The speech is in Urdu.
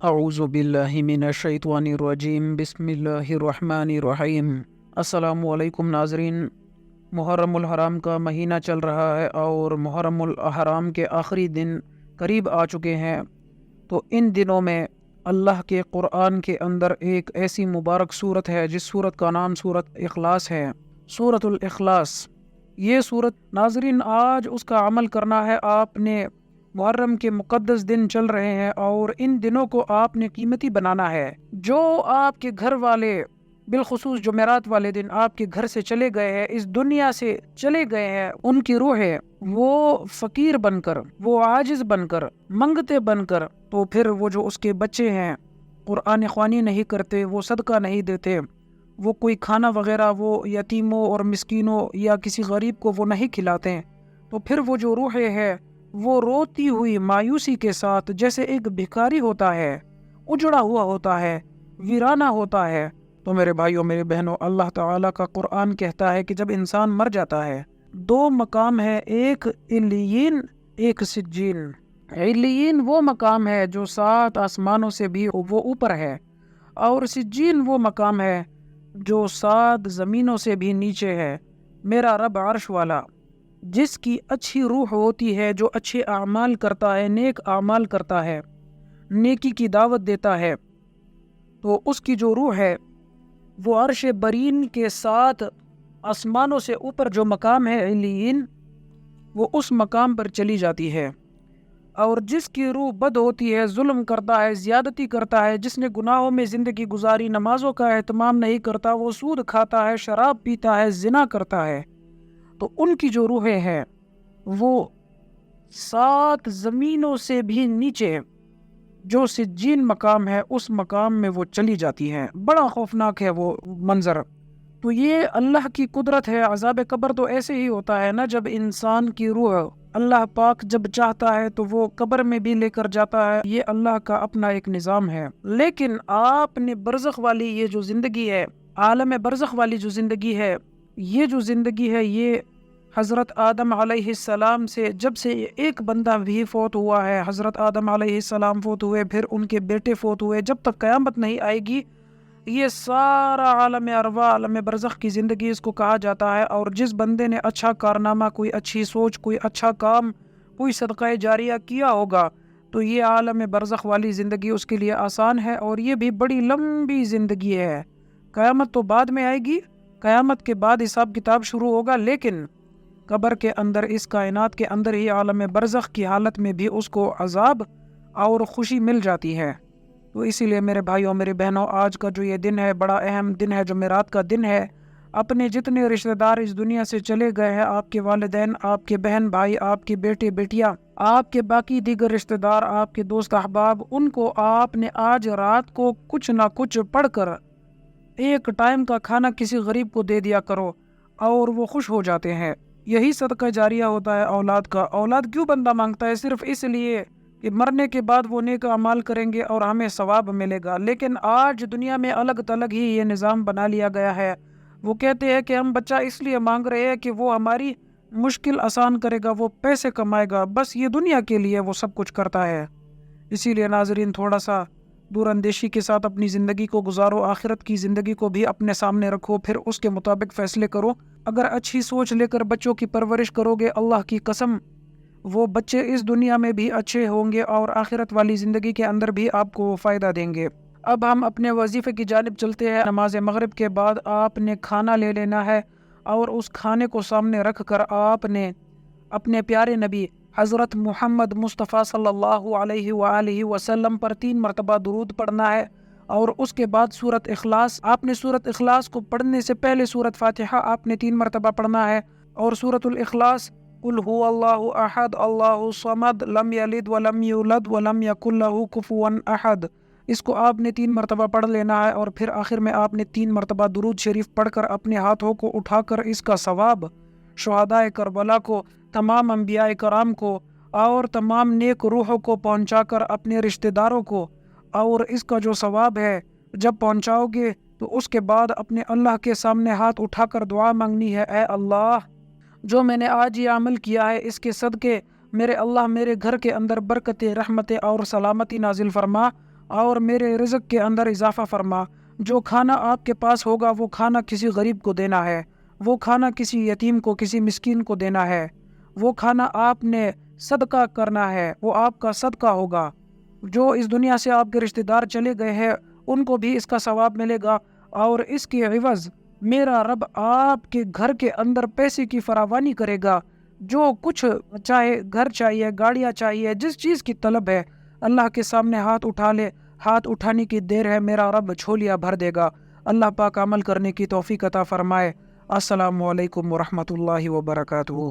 اعوذ باللہ من الشیطان الرجیم بسم اللہ الرحمن الرحیم۔ السلام علیکم ناظرین، محرم الحرام کا مہینہ چل رہا ہے اور محرم الحرام کے آخری دن قریب آ چکے ہیں۔ تو ان دنوں میں اللہ کے قرآن کے اندر ایک ایسی مبارک صورت ہے جس صورت کا نام صورت اخلاص ہے، سورۃ الاخلاص۔ یہ صورت ناظرین آج اس کا عمل کرنا ہے۔ آپ نے محرم کے مقدس دن چل رہے ہیں اور ان دنوں کو آپ نے قیمتی بنانا ہے۔ جو آپ کے گھر والے بالخصوص جمعرات والے دن آپ کے گھر سے چلے گئے ہیں، اس دنیا سے چلے گئے ہیں، ان کی روحیں وہ فقیر بن کر، وہ عاجز بن کر، منگتے بن کر، تو پھر وہ جو اس کے بچے ہیں قرآن خوانی نہیں کرتے، وہ صدقہ نہیں دیتے، وہ کوئی کھانا وغیرہ وہ یتیموں اور مسکینوں یا کسی غریب کو وہ نہیں کھلاتے، تو پھر وہ جو روحیں ہیں وہ روتی ہوئی مایوسی کے ساتھ، جیسے ایک بھکاری ہوتا ہے، اجڑا ہوا ہوتا ہے، ویرانہ ہوتا ہے۔ تو میرے بھائیوں میرے بہنوں، اللہ تعالیٰ کا قرآن کہتا ہے کہ جب انسان مر جاتا ہے دو مقام ہے، ایک علیین ایک سجین۔ علیین وہ مقام ہے جو 7 آسمانوں سے بھی وہ اوپر ہے، اور سجین وہ مقام ہے جو 7 زمینوں سے بھی نیچے ہے۔ میرا رب عرش والا جس کی اچھی روح ہوتی ہے، جو اچھے اعمال کرتا ہے، نیک اعمال کرتا ہے، نیکی کی دعوت دیتا ہے، تو اس کی جو روح ہے وہ عرش برین کے 7 آسمانوں سے اوپر جو مقام ہے علیین، وہ اس مقام پر چلی جاتی ہے۔ اور جس کی روح بد ہوتی ہے، ظلم کرتا ہے، زیادتی کرتا ہے، جس نے گناہوں میں زندگی گزاری، نمازوں کا اہتمام نہیں کرتا، وہ سود کھاتا ہے، شراب پیتا ہے، زنا کرتا ہے، تو ان کی جو روحیں ہیں وہ 7 زمینوں سے بھی نیچے جو سجین مقام ہے اس مقام میں وہ چلی جاتی ہیں۔ بڑا خوفناک ہے وہ منظر۔ تو یہ اللہ کی قدرت ہے۔ عذاب قبر تو ایسے ہی ہوتا ہے نا، جب انسان کی روح اللہ پاک جب چاہتا ہے تو وہ قبر میں بھی لے کر جاتا ہے، یہ اللہ کا اپنا ایک نظام ہے۔ لیکن آپ نے برزخ والی یہ جو زندگی ہے، عالم برزخ والی جو زندگی ہے، یہ جو زندگی ہے یہ حضرت آدم علیہ السلام سے جب سے ایک بندہ بھی فوت ہوا ہے، حضرت آدم علیہ السلام فوت ہوئے، پھر ان کے بیٹے فوت ہوئے، جب تک قیامت نہیں آئے گی، یہ سارا عالم ارواح، عالم برزخ کی زندگی اس کو کہا جاتا ہے۔ اور جس بندے نے اچھا کارنامہ، کوئی اچھی سوچ، کوئی اچھا کام، کوئی صدقہ جاریہ کیا ہوگا تو یہ عالم برزخ والی زندگی اس کے لیے آسان ہے، اور یہ بھی بڑی لمبی زندگی ہے۔ قیامت تو بعد میں آئے گی، قیامت کے بعد حساب کتاب شروع ہوگا، لیکن قبر کے اندر، اس کائنات کے اندر ہی عالم برزخ کی حالت میں بھی اس کو عذاب اور خوشی مل جاتی ہے۔ تو اسی لیے میرے بھائیوں میرے بہنوں، آج کا جو یہ دن ہے بڑا اہم دن ہے، جمعرات کا دن ہے۔ اپنے جتنے رشتہ دار اس دنیا سے چلے گئے ہیں، آپ کے والدین، آپ کے بہن بھائی، آپ کے بیٹے بیٹیاں، آپ کے باقی دیگر رشتہ دار، آپ کے دوست احباب، ان کو آپ نے آج رات کو کچھ نہ کچھ پڑھ کر ایک ٹائم کا کھانا کسی غریب کو دے دیا کرو، اور وہ خوش ہو جاتے ہیں۔ یہی صدقہ جاریہ ہوتا ہے اولاد کا۔ اولاد کیوں بندہ مانگتا ہے؟ صرف اس لیے کہ مرنے کے بعد وہ نیک اعمال کریں گے اور ہمیں ثواب ملے گا۔ لیکن آج دنیا میں الگ تلگ ہی یہ نظام بنا لیا گیا ہے۔ وہ کہتے ہیں کہ ہم بچہ اس لیے مانگ رہے ہیں کہ وہ ہماری مشکل آسان کرے گا، وہ پیسے کمائے گا، بس یہ دنیا کے لیے وہ سب کچھ کرتا ہے۔ اسی لیے ناظرین، تھوڑا سا دور اندیشی کے ساتھ اپنی زندگی کو گزارو، آخرت کی زندگی کو بھی اپنے سامنے رکھو، پھر اس کے مطابق فیصلے کرو۔ اگر اچھی سوچ لے کر بچوں کی پرورش کرو گے، اللہ کی قسم وہ بچے اس دنیا میں بھی اچھے ہوں گے اور آخرت والی زندگی کے اندر بھی آپ کو فائدہ دیں گے۔ اب ہم اپنے وظیفے کی جانب چلتے ہیں۔ نماز مغرب کے بعد آپ نے کھانا لے لینا ہے، اور اس کھانے کو سامنے رکھ کر آپ نے اپنے پیارے نبی حضرت محمد مصطفیٰ صلی اللہ علیہ وآلہ وسلم پر 3 مرتبہ درود پڑھنا ہے، اور اس کے بعد سورۃ اخلاص، آپ نے سورۃ اخلاص کو پڑھنے سے پہلے سورۃ فاتحہ آپ نے 3 مرتبہ پڑھنا ہے، اور سورۃ الاخلاص قل هو اللہ احد اللہ الصمد لم یلد ولم یولد ولم یکن لہ کفوا احد، اس کو آپ نے 3 مرتبہ پڑھ لینا ہے، اور پھر آخر میں آپ نے 3 مرتبہ درود شریف پڑھ کر اپنے ہاتھوں کو اٹھا کر اس کا ثواب شہدائے کربلا کو، تمام انبیاء کرام کو اور تمام نیک روحوں کو پہنچا کر اپنے رشتہ داروں کو، اور اس کا جو ثواب ہے جب پہنچاؤ گے تو اس کے بعد اپنے اللہ کے سامنے ہاتھ اٹھا کر دعا مانگنی ہے، اے اللہ جو میں نے آج یہ عمل کیا ہے اس کے صدقے میرے اللہ میرے گھر کے اندر برکتیں، رحمتیں اور سلامتی نازل فرما، اور میرے رزق کے اندر اضافہ فرما۔ جو کھانا آپ کے پاس ہوگا وہ کھانا کسی غریب کو دینا ہے، وہ کھانا کسی یتیم کو، کسی مسکین کو دینا ہے، وہ کھانا آپ نے صدقہ کرنا ہے، وہ آپ کا صدقہ ہوگا۔ جو اس دنیا سے آپ کے رشتہ دار چلے گئے ہیں ان کو بھی اس کا ثواب ملے گا، اور اس کے عوض میرا رب آپ کے گھر کے اندر پیسے کی فراوانی کرے گا۔ جو کچھ چاہے، گھر چاہیے، گاڑیاں چاہیے، جس چیز کی طلب ہے، اللہ کے سامنے ہاتھ اٹھا لے، ہاتھ اٹھانے کی دیر ہے، میرا رب جھولیاں بھر دے گا۔ اللہ پاک عمل کرنے کی توفیق عطا فرمائے۔ السلام علیکم ورحمۃ اللہ وبرکاتہ۔